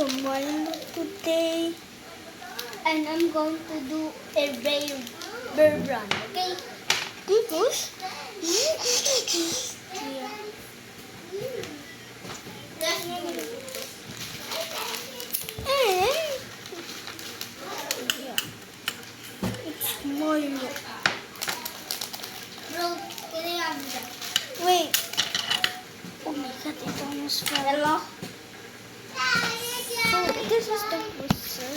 Tomorrow today. And I'm going to do a bear run, okay? Tipos? Yeah. And yeah, it's Milo. Bro, can I have that? Wait. Oh my god, it almost fell. Hello? So this is the whistle.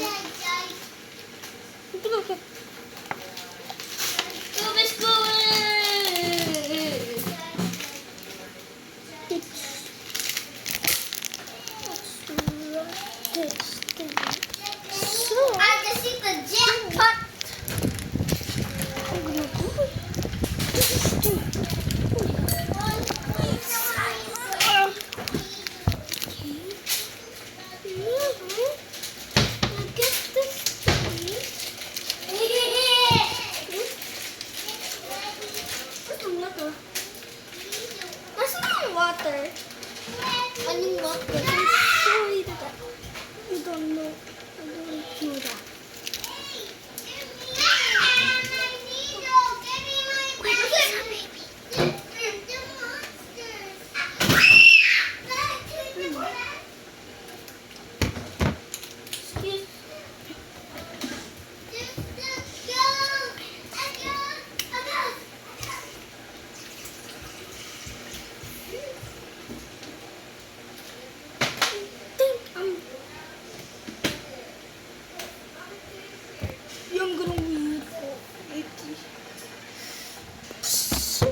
Look at Let's go! this thing. So I just hit the jackpot! I'm gonna do it. This is thing. Water. Anong water? Sorry that you don't know. I don't know that. I'm gonna wait for it. So,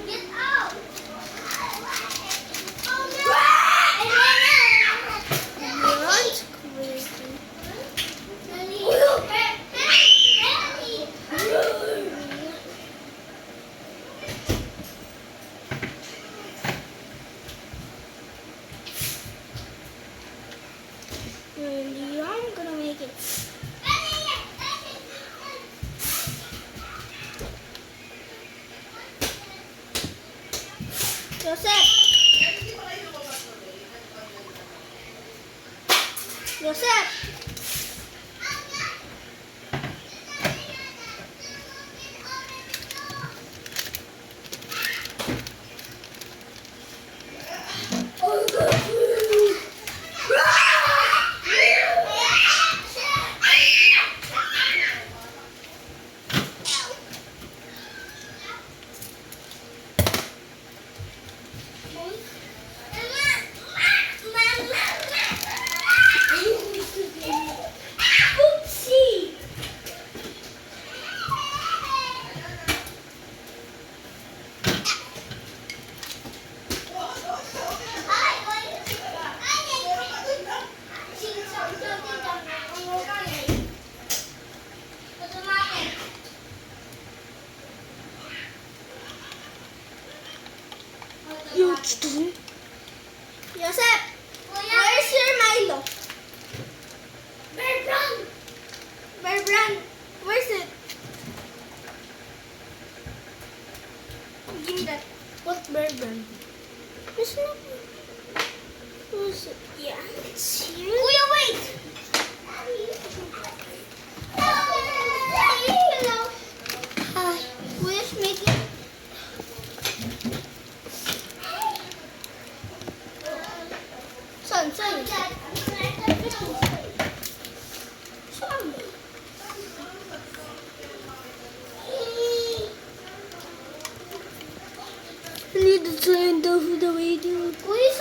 Get out! that's crazy. Really, I'm gonna make it. Joseph! Joseph! You stone. Joseph! Where's your Milo? Bear run! Bear Brand, where's it? Give me that. What Bear Brand? It's not. Where's it? Yeah, it's here. Kuya, wait! Hello. Hi. Kuya's making... Son, son. I need to turn the way to. Kuya,